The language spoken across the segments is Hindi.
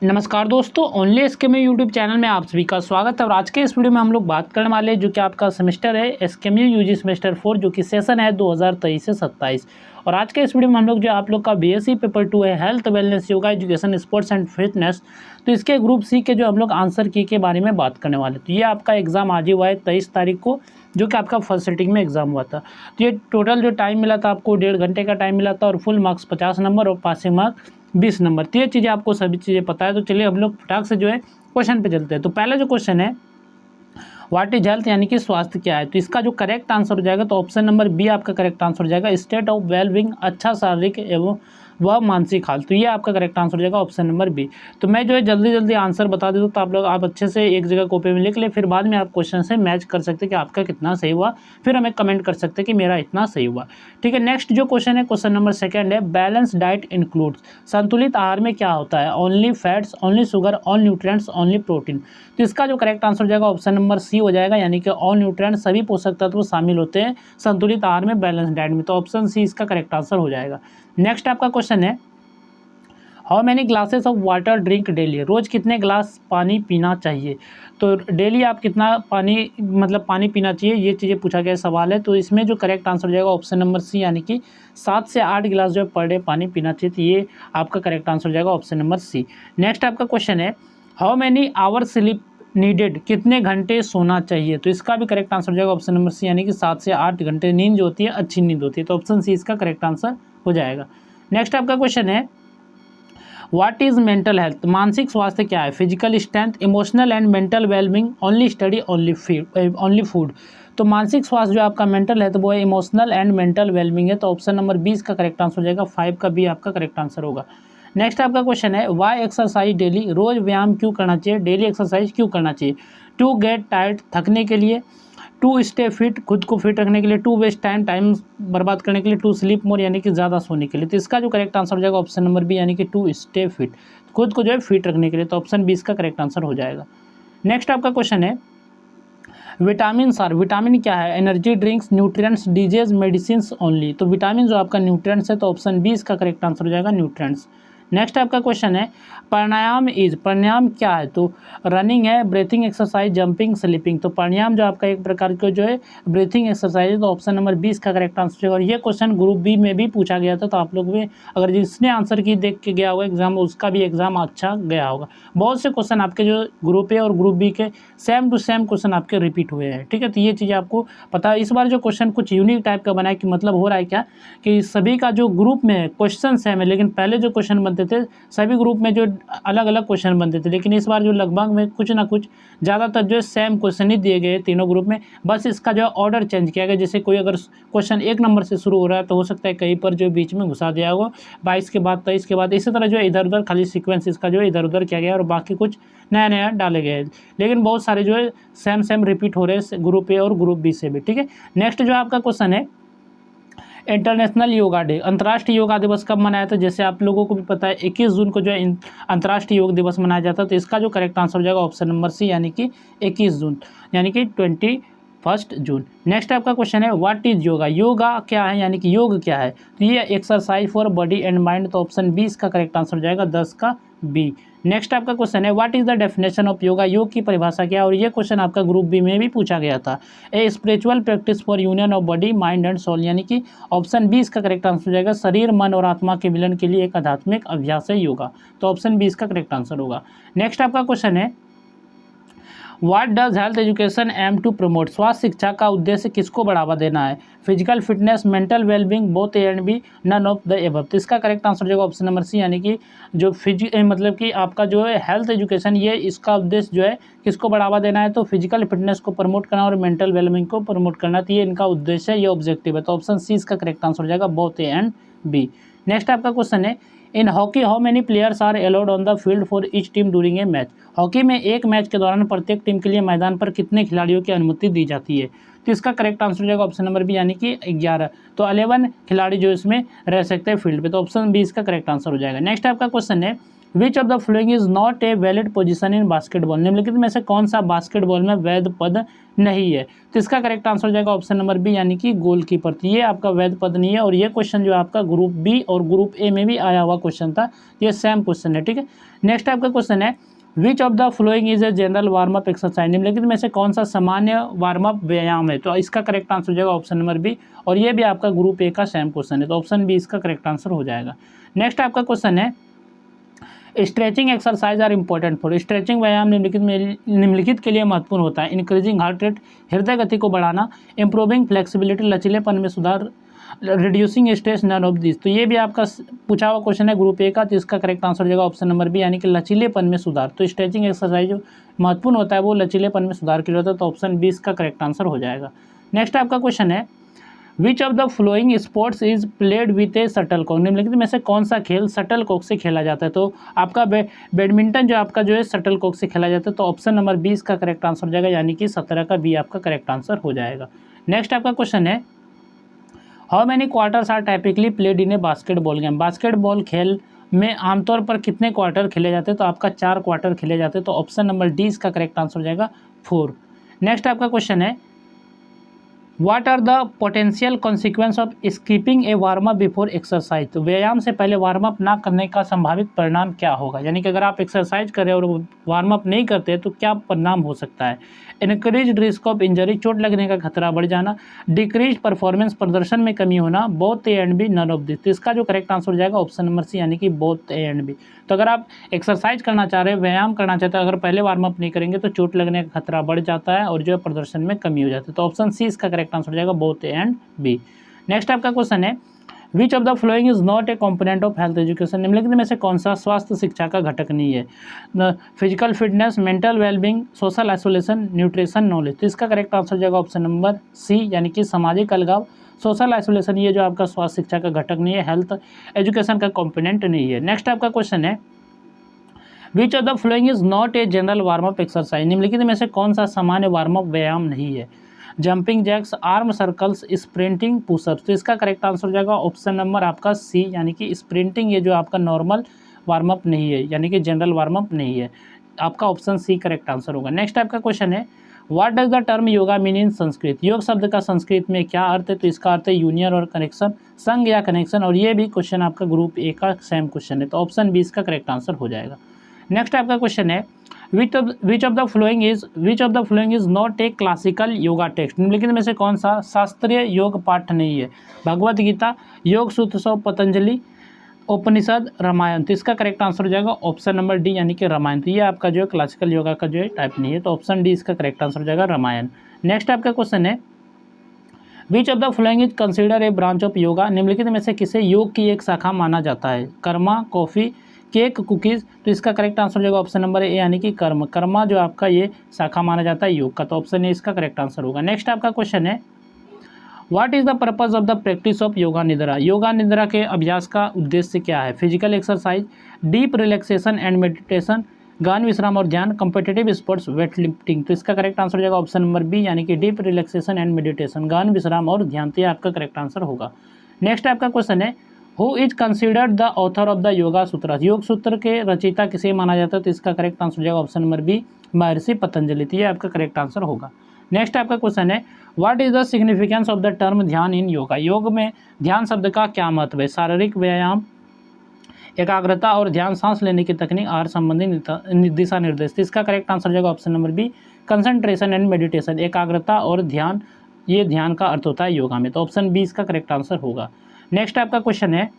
नमस्कार दोस्तों, ओनली एसकेएमयू यूट्यूब चैनल में आप सभी का स्वागत है। और आज के इस वीडियो में हम लोग बात करने वाले हैं जो कि आपका सेमेस्टर है एसकेएमयू यूजी सेमेस्टर 4 जो कि सेशन है 2023 से 27। और आज के इस वीडियो में हम लोग जो आप लोग का बीएससी पेपर 2 है health wellness yoga education sports and fitness, तो इसके ग्रुप सी के जो हम लोग आंसर की के बारे में बात करने वाले। तो ये आपका एग्जाम आज ही हुआ है 23 तारीख को, जो कि आपका फर्स्ट सिटिंग में एग्जाम हुआ था। तो ये टोटल जो टाइम मिला था आपको 1.5 घंटे का टाइम मिला था और फुल मार्क्स 50 नंबर और पासिंग मार्क्स 20 नंबर। तो ये चीज़ें आपको सभी चीज़ें पता है। तो चलिए हम लोग फटाक से जो है क्वेश्चन पे चलते हैं। तो पहला जो क्वेश्चन है व्हाट इज हेल्थ यानी कि स्वास्थ्य क्या है। तो इसका जो करेक्ट आंसर हो जाएगा तो ऑप्शन नंबर बी आपका करेक्ट आंसर हो जाएगा, स्टेट ऑफ वेलबींग, अच्छा शारीरिक एवं वह मानसिक हाल। तो ये आपका करेक्ट आंसर हो जाएगा ऑप्शन नंबर बी। तो मैं जो है जल्दी जल्दी आंसर बता देता हूँ, तो आप लोग आप अच्छे से एक जगह कॉपी में लिख ले, फिर बाद में आप क्वेश्चन से मैच कर सकते हैं कि आपका कितना सही हुआ, फिर हमें कमेंट कर सकते हैं कि मेरा इतना सही हुआ। ठीक है, नेक्स्ट जो क्वेश्चन है क्वेश्चन नंबर सेकंड है, बैलेंस डाइट इंक्लूड्स, संतुलित आहार में क्या होता है, only fats, only sugar, all nutrients, only protein. तो इसका जो करेक्ट आंसर हो जाएगा ऑप्शन नंबर सी हो जाएगा, यानी कि ऑल न्यूट्रिएंट, सभी पोषक तत्व शामिल होते हैं संतुलित आहार में, बैलेंस डाइट में। तो ऑप्शन सी इसका करेक्ट आंसर हो जाएगा। नेक्स्ट आपका क्वेश्चन है, how many glasses of water drink daily, रोज़ कितने ग्लास पानी पीना चाहिए। तो डेली आप कितना पानी पानी पीना चाहिए, ये चीज़ें पूछा गया सवाल है। तो इसमें जो करेक्ट आंसर हो जाएगा ऑप्शन नंबर सी, यानी कि 7 से 8 गिलास जो है पर डे पानी पीना चाहिए। तो ये आपका करेक्ट आंसर हो जाएगा ऑप्शन नंबर सी। नेक्स्ट आपका क्वेश्चन है, how many hour sleep needed, कितने घंटे सोना चाहिए। तो इसका भी करेक्ट आंसर हो जाएगा ऑप्शन नंबर सी, यानी कि 7 से 8 घंटे नींद जो होती है अच्छी नींद होती है। तो ऑप्शन सी इसका करेक्ट आंसर हो जाएगा। नेक्स्ट आपका क्वेश्चन है, व्हाट इज मेंटल हेल्थ, मानसिक स्वास्थ्य क्या है, physical strength, emotional and mental wellbeing, only study, only food. तो मानसिक स्वास्थ्य जो आपका मेंटल है तो वो है इमोशनल एंड मेंटल वेलबींग है। तो ऑप्शन नंबर 20 का करेक्ट आंसर हो जाएगा, 5 का बी आपका करेक्ट आंसर होगा। नेक्स्ट आपका क्वेश्चन है, वाई एक्सरसाइज डेली, रोज व्यायाम क्यों करना चाहिए, डेली एक्सरसाइज क्यों करना चाहिए। टू गेट टायर्ड, थकने के लिए, टू स्टे फिट, खुद को फिट रखने के लिए, टू वेस्ट टाइम, टाइम बर्बाद करने के लिए, टू स्लीप मोर यानी कि ज़्यादा सोने के लिए। तो इसका जो करेक्ट आंसर हो जाएगा ऑप्शन नंबर बी, यानी कि टू स्टे फिट, खुद को जो है फिट रखने के लिए। तो ऑप्शन 20 का करेक्ट आंसर हो जाएगा। नेक्स्ट आपका क्वेश्चन है, विटामिन आर, विटामिन क्या है, energy drinks, nutrients, disease, medicine only. तो विटामिन जो आपका न्यूट्रिएंट्स है, तो ऑप्शन 20 का करेक्ट आंसर हो जाएगा न्यूट्रिएंट्स। नेक्स्ट आपका क्वेश्चन है, प्राणायाम इज, प्राणायाम क्या है। तो रनिंग है, ब्रीथिंग एक्सरसाइज, जंपिंग, स्लीपिंग। तो प्राणायाम जो आपका एक प्रकार का जो है ब्रीथिंग एक्सरसाइज है। तो ऑप्शन नंबर 20 का करेक्ट आंसर है। और ये क्वेश्चन ग्रुप बी में भी पूछा गया था, तो आप लोग भी अगर जिसने आंसर की देख के गया होगा एग्जाम, उसका भी एग्जाम अच्छा गया होगा। बहुत से क्वेश्चन आपके जो ग्रुप ए और ग्रुप बी के सेम टू सेम क्वेश्चन आपके रिपीट हुए हैं। ठीक है, तो ये चीज़ें आपको पता है। इस बार जो क्वेश्चन कुछ यूनिक टाइप का बना है, कि मतलब हो रहा है क्या कि सभी का जो ग्रुप में क्वेश्चन सेम है, लेकिन पहले जो क्वेश्चन बनते थे सभी ग्रुप में जो अलग अलग क्वेश्चन बनते थे, लेकिन इस बार जो लगभग में कुछ ना कुछ ज़्यादातर जो सेम क्वेश्चन ही दिए गए तीनों ग्रुप में। बस इसका जो ऑर्डर चेंज किया गया, जैसे कोई अगर क्वेश्चन 1 नंबर से शुरू हो रहा है तो हो सकता है कहीं पर जो बीच में घुसा दिया होगा 22 के बाद 23 के बाद, इसी तरह जो इधर उधर खाली सीक्वेंस इसका जो इधर उधर किया गया और बाकी कुछ नया नया डाले गए, लेकिन बहुत सारे जो है सेम सेम रिपीट हो रहे हैं ग्रुप ए और ग्रुप बी से भी। ठीक है, नेक्स्ट जो आपका क्वेश्चन है, इंटरनेशनल योगा डे, अंतर्राष्ट्रीय योगा दिवस कब मनाया था। जैसे आप लोगों को भी पता है 21 जून को जो है अंतर्राष्ट्रीय योग दिवस मनाया जाता है। तो इसका जो करेक्ट आंसर हो जाएगा ऑप्शन नंबर सी, यानी कि 21 जून, यानी कि 21 जून। नेक्स्ट आपका क्वेश्चन है, व्हाट इज योगा, योगा क्या है यानी कि योग क्या है। तो ये exercise for body and mind. तो ऑप्शन 20 का करेक्ट आंसर हो जाएगा, 10 का बी। नेक्स्ट आपका क्वेश्चन है, what is the definition of yoga, योग की परिभाषा क्या है। और ये क्वेश्चन आपका ग्रुप बी में भी पूछा गया था, a spiritual practice for union of body mind and soul, यानी कि ऑप्शन 20 का करेक्ट आंसर हो जाएगा, शरीर मन और आत्मा के मिलन के लिए एक आध्यात्मिक अभ्यास है योगा। तो ऑप्शन 20 का करेक्ट आंसर होगा। नेक्स्ट आपका क्वेश्चन है, what does health education aim to promote, स्वास्थ्य शिक्षा का उद्देश्य किसको बढ़ावा देना है, physical fitness, mental wellbeing, both A and B, none of the above. तो इसका करेक्ट आंसर हो जाएगा ऑप्शन नंबर सी, यानी कि जो कि आपका जो है हेल्थ एजुकेशन, ये इसका उद्देश्य जो है किसको बढ़ावा देना है, तो फिजिकल फिटनेस को प्रमोट करना और मेंटल वेलबींग को प्रमोट करना। तो ये इनका उद्देश्य है, ये ऑब्जेक्टिव है। तो ऑप्शन सी इसका करेक्ट आंसर हो जाएगा, both A and B. Next आपका क्वेश्चन है, in hockey how many players are allowed on the field for each team during a match. Hockey में एक मैच के दौरान प्रत्येक टीम के लिए मैदान पर कितने खिलाड़ियों की अनुमति दी जाती है। तो इसका करेक्ट आंसर हो जाएगा ऑप्शन नंबर बी, यानी कि 11। तो 11 खिलाड़ी जो इसमें रह सकते हैं फील्ड पे। तो ऑप्शन बी इसका करेक्ट आंसर हो जाएगा। नेक्स्ट आपका क्वेश्चन है, which of the following is not a valid position in basketball, निम्नलिखित में से कौन सा बास्केटबॉल में वैध पद नहीं है। तो इसका करेक्ट आंसर हो जाएगा ऑप्शन नंबर बी यानी कि गोलकीपर। तो ये आपका वैध पद नहीं है और ये क्वेश्चन जो आपका ग्रुप बी और ग्रुप ए में भी आया हुआ क्वेश्चन था, ये सेम क्वेश्चन है, ठीक है। नेक्स्ट आपका क्वेश्चन है which of the following is a general warm up exercise, निम्नलिखित में से कौन सा सामान्य वार्म अप व्यायाम है। तो इसका करेक्ट आंसर हो जाएगा ऑप्शन नंबर बी और ये भी आपका ग्रुप ए का सेम क्वेश्चन है, तो ऑप्शन बी इसका करेक्ट आंसर हो जाएगा। नेक्स्ट आपका क्वेश्चन है stretching exercise are important for, stretching व्यायाम निम्नलिखित के लिए महत्वपूर्ण होता है। इंक्रीजिंग हार्ट रेट, हृदय गति को बढ़ाना, इंप्रूविंग फ्लेक्सिबिलिटी, लचीलेपन में सुधार, reducing stress, none of this. तो ये भी आपका पूछा हुआ क्वेश्चन है ग्रुप ए का, तो इसका करेक्ट आंसर हो जाएगा ऑप्शन नंबर बी यानी कि लचीलेपन में सुधार। तो स्ट्रेचिंग एक्सरसाइज जो महत्वपूर्ण होता है वो लचीलेपन में सुधार के लिए होता है, तो ऑप्शन बी इसका करेक्ट आंसर हो जाएगा। नेक्स्ट आपका क्वेश्चन है which of the following sports is played with a shuttle cock, निम्नलिखित में से कौन सा खेल शटल कॉक से खेला जाता है। तो आपका बैडमिंटन जो आपका जो है शटल कॉक से खेला जाता है, तो ऑप्शन नंबर 20 का करेक्ट आंसर हो जाएगा यानी कि 17 का बी आपका करेक्ट आंसर हो जाएगा। नेक्स्ट आपका क्वेश्चन है how many quarters are typically played in a basketball game, basketball खेल में आमतौर पर कितने क्वार्टर खेले जाते हैं। तो आपका 4 क्वार्टर खेले जाते हैं, तो ऑप्शन नंबर डी इसका करेक्ट आंसर हो जाएगा 4। नेक्स्ट आपका क्वेश्चन है what are the potential consequence of skipping a warm up before exercise, तो व्यायाम से पहले वार्म अप ना करने का संभावित परिणाम क्या होगा, यानी कि अगर आप एक्सरसाइज करें और वार्म अप नहीं करते तो क्या परिणाम हो सकता है। इनक्रीज रिस्क ऑफ इंजरी, चोट लगने का खतरा बढ़ जाना, डिक्रीज परफॉर्मेंस, प्रदर्शन में कमी होना, both A and B, none of this. तो इसका जो करेक्ट आंसर हो जाएगा ऑप्शन नंबर सी यानी कि बोथ ए एंड बी। तो अगर आप एक्सरसाइज करना चाह रहे हैं, व्यायाम करना चाहते हैं, अगर पहले वार्म अप नहीं करेंगे तो चोट लगने का खतरा बढ़ जाता है और जो है प्रदर्शन में कमी हो जाती है, तो ऑप्शन सी इसका करेक्ट आंसर हो जाएगा both A and B. Next आपका क्वेश्चन है which of the following is not a component of health education, निम्नलिखित में से कौन सा स्वास्थ्य शिक्षा का घटक नहीं है। Physical fitness, mental wellbeing, social isolation, nutrition, knowledge. तो इसका करेक्ट आंसर हो जाएगा ऑप्शन नंबर सी यानी कि सामाजिक अलगाव, सोशल आइसोलेशन, ये जो आपका स्वास्थ्य शिक्षा का घटक नहीं है, हेल्थ एजुकेशन का कॉम्पोनेंट नहीं है। नेक्स्ट आपका क्वेश्चन है which of the following is not A general warm up exercise, निम्नलिखित में से कौन सा सामान्य वार्म अप व्यायाम नहीं है। Jumping jacks, arm circles, sprinting, pushups. तो इसका करेक्ट आंसर हो जाएगा ऑप्शन नंबर आपका सी यानी कि स्प्रिंटिंग, ये जो आपका नॉर्मल वार्म अप नहीं है यानी कि जनरल वार्म अप नहीं है, आपका ऑप्शन सी करेक्ट आंसर होगा। नेक्स्ट आपका क्वेश्चन है what does the term yoga mean in Sanskrit, योग शब्द का संस्कृत में क्या अर्थ है। तो इसका अर्थ है यूनियन और कनेक्शन, संघ या कनेक्शन, और ये भी क्वेश्चन आपका ग्रुप ए का सेम क्वेश्चन है, तो ऑप्शन बी इसका करेक्ट आंसर हो जाएगा। नेक्स्ट आपका क्वेश्चन है which of the following is not A classical yoga text, निम्नलिखित में से कौन सा शास्त्रीय योग पाठ नहीं है। भगवत गीता, योग सूत्र 100, पतंजलि, उपनिषद, रामायण। तो इसका करेक्ट आंसर हो जाएगा ऑप्शन नंबर डी यानी कि रामायण। तो ये आपका जो है क्लासिकल योगा का जो है टाइप नहीं है, तो ऑप्शन डी इसका करेक्ट आंसर हो जाएगा रामायण। नेक्स्ट आपका क्वेश्चन है which of the following is consider a branch of yoga, निम्नलिखित में से किसे योग की एक शाखा माना जाता है। Karma, coffee, cake, cookies. तो इसका करेक्ट आंसर हो जाएगा ऑप्शन नंबर ए यानी कि कर्म, कर्मा जो आपका ये शाखा माना जाता है योग का, तो ऑप्शन ए इसका करेक्ट आंसर होगा। नेक्स्ट आपका क्वेश्चन है what is the purpose of the practice of yoga निद्रा, योगा निद्रा के अभ्यास का उद्देश्य क्या है। Physical exercise, deep relaxation and meditation, गहन विश्राम और ध्यान, कॉम्पिटिटिव स्पोर्ट्स, वेट लिफ्टिंग। तो इसका करेक्ट आंसर हो जाएगा ऑप्शन नंबर बी यानी कि डीप रिलैक्सेशन एंड मेडिटेशन, गहन विश्राम और ध्यान। तो ये आपका करेक्ट आंसर होगा। नेक्स्ट आपका क्वेश्चन है who is considered the author of the yoga सूत्र, योग सूत्र के रचयिता किसे माना जाता है। तो इसका करेक्ट आंसर हो जाएगा ऑप्शन नंबर बी महर्षि पतंजलि। तो ये आपका करेक्ट आंसर होगा। नेक्स्ट आपका क्वेश्चन है what is the significance of the term ध्यान इन योगा, योग में ध्यान शब्द का क्या महत्व है। शारीरिक व्यायाम, एकाग्रता और ध्यान, सांस लेने की तकनीक, आहार संबंधी दिशा निर्देश। तो इसका करेक्ट आंसर हो जाएगा option number B concentration and meditation, एकाग्रता और ध्यान, ये ध्यान का अर्थ होता है योगा में, तो ऑप्शन बी इसका करेक्ट आंसर होगा। नेक्स्ट आपका क्वेश्चन है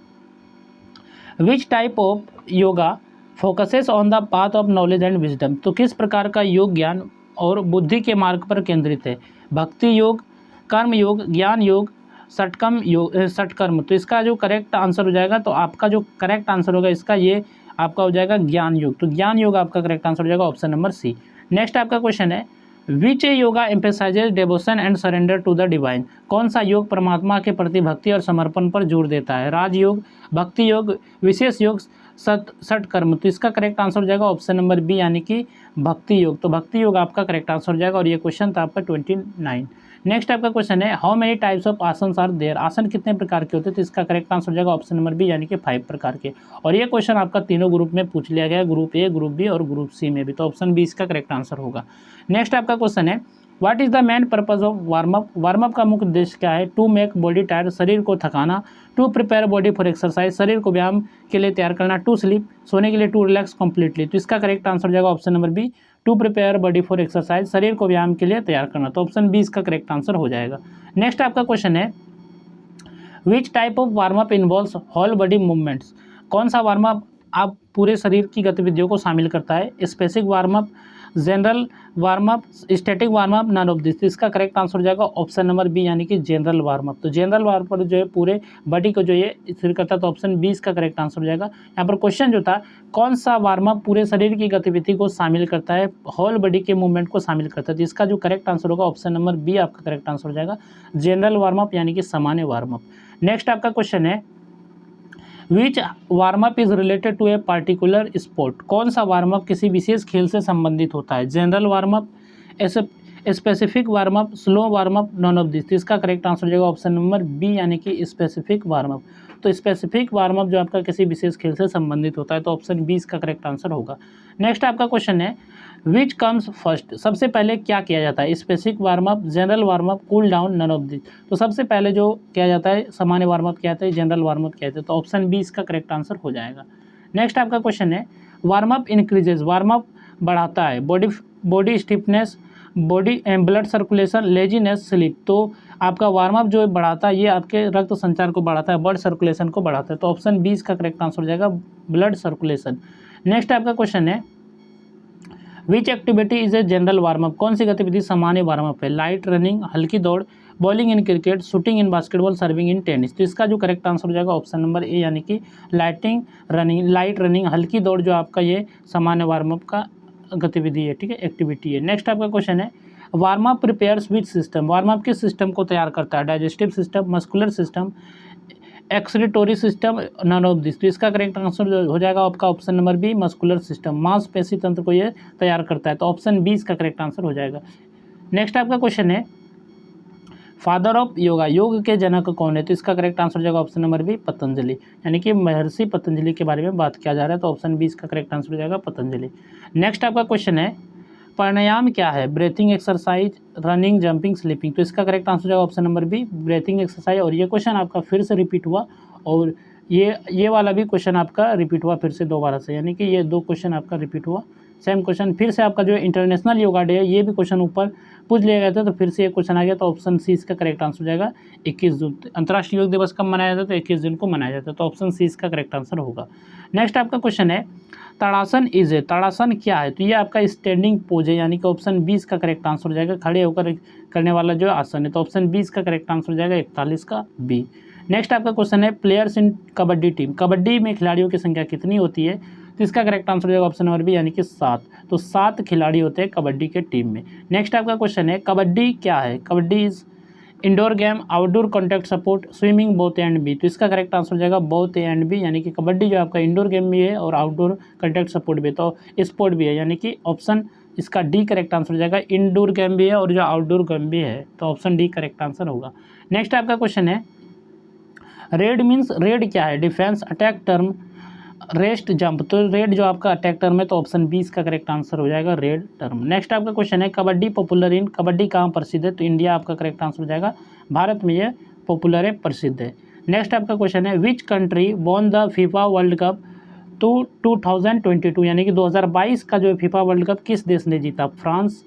which type of yoga focuses on the path of knowledge and wisdom, तो किस प्रकार का योग ज्ञान और बुद्धि के मार्ग पर केंद्रित है। भक्ति योग, कर्म योग, ज्ञान योग, षटकर्म। तो इसका जो करेक्ट आंसर हो जाएगा, तो आपका जो करेक्ट आंसर होगा इसका ये आपका हो जाएगा ज्ञान योग, तो ज्ञान योग आपका करेक्ट आंसर हो जाएगा ऑप्शन नंबर सी। नेक्स्ट आपका क्वेश्चन है which yoga emphasises devotion and surrender to the divine, कौन सा योग परमात्मा के प्रति भक्ति और समर्पण पर जोर देता है। राजयोग, भक्ति योग, विशेष योग, षटकर्म। तो इसका करेक्ट आंसर हो जाएगा ऑप्शन नंबर बी यानी कि भक्ति योग, तो भक्ति योग आपका करेक्ट आंसर हो जाएगा और ये क्वेश्चन था आपका 29। नेक्स्ट आपका क्वेश्चन है हाउ मेनी टाइप्स ऑफ आसन आर देयर, आसन कितने प्रकार के होते हैं, तो इसका करेक्ट आंसर हो जाएगा ऑप्शन नंबर बी यानी कि 5 प्रकार के। और ये क्वेश्चन आपका तीनों ग्रुप में पूछ लिया गया है, ग्रुप ए, ग्रुप बी और ग्रुप सी में भी, तो ऑप्शन बी इसका करेक्ट आंसर होगा। नेक्स्ट आपका क्वेश्चन है what is the main purpose of warm up, warm up का मुख्य उद्देश्य क्या है, टू मेक बॉडी टायर्ड, शरीर को थकाना, to prepare body for exercise, शरीर को व्यायाम के लिए तैयार करना, टू स्लीप, सोने के लिए, टू रिलैक्स कंप्लीटली, तो इसका करेक्ट आंसर हो जाएगा option number B to prepare body for exercise, शरीर को व्यायाम के लिए तैयार करना, तो ऑप्शन बी इसका करेक्ट आंसर हो जाएगा। नेक्स्ट आपका क्वेश्चन है which type of warm up involves whole body movements, कौन सा वार्म अप आप पूरे शरीर की गतिविधियों को शामिल करता है, specific warm up, general warm up, static warm up, none of this, इसका करेक्ट आंसर हो जाएगा ऑप्शन नंबर बी यानी कि जनरल वार्म अप। तो जनरल वार्म अप जो है पूरे बॉडी को जो ये स्थिर करता है, तो ऑप्शन बी इसका करेक्ट आंसर हो जाएगा। यहाँ पर क्वेश्चन जो था कौन सा वार्म अप पूरे शरीर की गतिविधि को शामिल करता है, होल बॉडी के मूवमेंट को शामिल करता है, तो इसका जो करेक्ट आंसर होगा ऑप्शन नंबर बी आपका करेक्ट आंसर हो जाएगा जनरल वार्म अप यानी कि सामान्य वार्म अप। नेक्स्ट आपका क्वेश्चन है which warm up is related to a particular sport, कौन सा वार्म अप किसी विशेष खेल से संबंधित होता है, general warm up, specific warm up, slow warm up, none of this, इसका करेक्ट आंसर हो जाएगा ऑप्शन नंबर बी यानी कि स्पेसिफिक वार्म अप। तो स्पेसिफिक वार्म अप जो आपका किसी विशेष खेल से संबंधित होता है, तो ऑप्शन बी इसका करेक्ट आंसर होगा। नेक्स्ट आपका क्वेश्चन है विच कम्स फर्स्ट, सबसे पहले क्या किया जाता है, specific warm up, general warm up, cool down, none of this, तो सबसे पहले जो किया जाता है सामान्य वार्म अप किया जाता है, जनरल वार्म अप किया जाता है, तो ऑप्शन बी इसका करेक्ट आंसर हो जाएगा। नेक्स्ट आपका क्वेश्चन है warm up increases, warm up बढ़ाता है body stiffness, body blood circulation, laziness, sleep, तो आपका वार्म अप जो बढ़ाता है ये आपके रक्त संचार को बढ़ाता है, ब्लड सर्कुलेशन को बढ़ाता है, तो ऑप्शन बी इसका करेक्ट आंसर हो जाएगा ब्लड सर्कुलेशन। नेक्स्ट आपका क्वेश्चन है which activity is a general warm up, कौन सी गतिविधि सामान्य वार्म अप है, लाइट रनिंग, हल्की दौड़, bowling in cricket, shooting in basketball, serving in tennis, तो इसका जो करेक्ट आंसर हो जाएगा ऑप्शन नंबर ए यानी कि लाइट रनिंग, हल्की दौड़ जो आपका ये सामान्य वार्म अप का गतिविधि है, ठीक है, एक्टिविटी है। नेक्स्ट आपका क्वेश्चन है warm up prepares which system, warm up किस सिस्टम को तैयार करता है, digestive system, muscular system, excretory system, none of this, तो इसका करेक्ट आंसर हो जाएगा आपका option number B muscular system, मांसपेशी तंत्र को ये तैयार करता है, तो ऑप्शन बी इसका करेक्ट आंसर हो जाएगा। नेक्स्ट आपका क्वेश्चन है फादर ऑफ योगा, योग के जनक कौन है, तो इसका करेक्ट आंसर हो जाएगा ऑप्शन नंबर बी पतंजलि, यानी कि महर्षि पतंजलि के बारे में बात किया जा रहा है, तो ऑप्शन बी इसका करेक्ट आंसर हो जाएगा पतंजलि। नेक्स्ट आपका क्वेश्चन है प्राणायाम क्या है, breathing exercise, running, jumping, sleeping, तो इसका करेक्ट आंसर हो जाएगा option number B breathing exercise. और ये क्वेश्चन आपका फिर से रिपीट हुआ और ये वाला भी क्वेश्चन आपका रिपीट हुआ फिर से दोबारा से, यानी कि ये दो क्वेश्चन आपका रिपीट हुआ, सेम क्वेश्चन फिर से आपका जो इंटरनेशनल योगा डे है ये भी क्वेश्चन ऊपर पूछ लिया गया था, तो फिर से ये क्वेश्चन आ गया, तो ऑप्शन सी इसका करेक्ट आंसर हो जाएगा 21 जून। अंतर्राष्ट्रीय योग दिवस कब मनाया जाता है, तो 21 जून को मनाया जाता है, तो ऑप्शन सी इसका करेक्ट आंसर होगा। नेक्स्ट आपका क्वेश्चन है ताड़ासन इज है, ताड़ासन क्या है, तो ये आपका स्टैंडिंग पोज है, यानी कि ऑप्शन 20 का करेक्ट आंसर हो जाएगा, खड़े होकर करने वाला जो आसन है, तो ऑप्शन 20 का करेक्ट आंसर हो जाएगा 41 का बी। नेक्स्ट आपका क्वेश्चन है players in kabaddi team, kabaddi में खिलाड़ियों की संख्या कितनी होती है, तो इसका करेक्ट आंसर हो जाएगा ऑप्शन नंबर बी यानी कि 7, तो 7 खिलाड़ी होते हैं कबड्डी के टीम में। नेक्स्ट आपका क्वेश्चन है कबड्डी क्या है, kabaddi is indoor game, outdoor contact support, swimming, both A and B, तो इसका करेक्ट आंसर हो जाएगा बोथ ए एंड बी, यानी कि कबड्डी जो आपका इंडोर गेम भी है और आउटडोर कॉन्टैक्ट सपोर्ट भी है, तो स्पोर्ट भी है, यानी कि ऑप्शन इसका डी करेक्ट आंसर हो जाएगा, इंडोर गेम भी है और जो आउटडोर गेम भी है, तो ऑप्शन डी करेक्ट आंसर होगा। नेक्स्ट आपका क्वेश्चन है रेड मीन्स, रेड क्या है, defence, attack, term, rest, jump, तो रेड जो आपका अटैक टर्म है, तो ऑप्शन 20 का करेक्ट आंसर हो जाएगा रेड टर्म। नेक्स्ट आपका क्वेश्चन है कबड्डी पॉपुलर इन, कबड्डी कहाँ प्रसिद्ध है, तो इंडिया आपका करेक्ट आंसर हो जाएगा, भारत में ये पॉपुलर है, प्रसिद्ध है। नेक्स्ट आपका क्वेश्चन है which country won the FIFA world cup तो 2022, यानी कि 2022 का जो फीफा वर्ल्ड कप किस देश ने जीता, फ्रांस,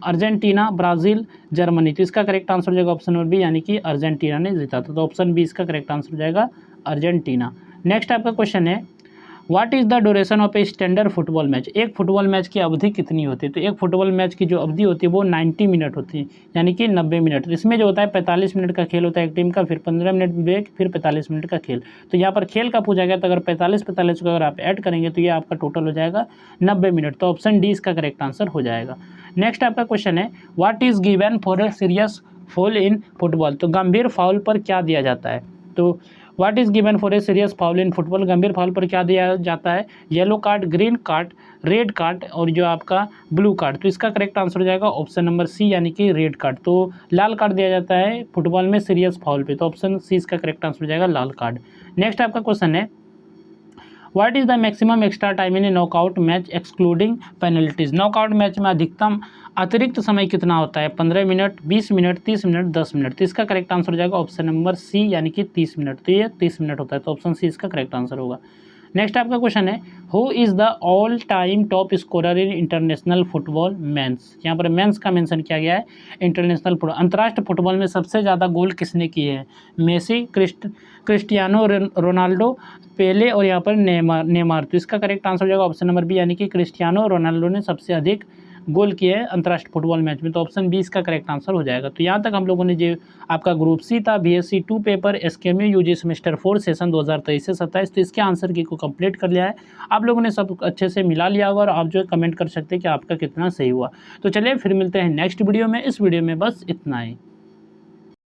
अर्जेंटीना, ब्राज़ील, जर्मनी, तो इसका करेक्ट आंसर हो जाएगा ऑप्शन नंबर बी यानी कि अर्जेंटीना ने जीता था, तो ऑप्शन बी इसका करेक्ट आंसर हो जाएगा अर्जेंटीना। नेक्स्ट आपका क्वेश्चन है what is the duration of a standard football match, एक फुटबॉल मैच की अवधि कितनी होती है, तो एक फुटबॉल मैच की जो अवधि होती है वो 90 मिनट होती है, यानी कि 90 मिनट। इसमें जो होता है 45 मिनट का खेल होता है एक टीम का, फिर 15 मिनट ब्रेक, फिर 45 मिनट का खेल, तो यहाँ पर खेल का पूछा गया, तो अगर 45 को अगर आप ऐड करेंगे तो ये आपका टोटल हो जाएगा 90 मिनट, तो ऑप्शन डी इसका करेक्ट आंसर हो जाएगा। नेक्स्ट आपका क्वेश्चन है what is given for a serious fall in football, तो गंभीर फाउल पर क्या दिया जाता है, तो what is given for a serious foul in football, गंभीर फाउल पर क्या दिया जाता है? Yellow card, green card, red card और जो आपका ब्लू कार्ड। तो इसका करेक्ट आंसर हो जाएगा ऑप्शन नंबर सी यानी कि रेड कार्ड। तो लाल कार्ड दिया जाता है फुटबॉल में सीरियस फाउल पे, तो ऑप्शन सी इसका करेक्ट आंसर हो जाएगा लाल कार्ड। नेक्स्ट आपका क्वेश्चन है what is the maximum extra time in A knockout match excluding penalties. Knockout match में अधिकतम अतिरिक्त समय कितना होता है? 15 मिनट, 20 मिनट, 30 मिनट, 10 मिनट। तो इसका करेक्ट आंसर हो जाएगा ऑप्शन नंबर सी यानी कि 30 मिनट। तो ये 30 मिनट होता है, तो ऑप्शन सी इसका करेक्ट आंसर होगा। नेक्स्ट आपका क्वेश्चन है who is the all time top scorer in international football men's. यहाँ पर मेंस का मेंशन किया गया है। इंटरनेशनल फुटबॉल अंतर्राष्ट्रीय फुटबॉल में सबसे ज़्यादा गोल किसने किए हैं? मेसी, क्रिस्टियानो रोनाल्डो, पेले और यहाँ पर नेमार। तो इसका करेक्ट आंसर हो जाएगा ऑप्शन नंबर बी यानी कि क्रिस्टियानो रोनाल्डो ने सबसे अधिक गोल किए हैं अंतर्राष्ट्रीय फुटबॉल मैच में। तो ऑप्शन बी इसका करेक्ट आंसर हो जाएगा। तो यहाँ तक हम लोगों ने जो आपका ग्रुप सी था BSc 2 paper SKMU UG semester 4 session 2023 से 27, तो इसके आंसर की को कंप्लीट कर लिया है। आप लोगों ने सब अच्छे से मिला लिया होगा और आप जो है कमेंट कर सकते हैं कि आपका कितना सही हुआ। तो चलिए फिर मिलते हैं नेक्स्ट वीडियो में। इस वीडियो में बस इतना ही।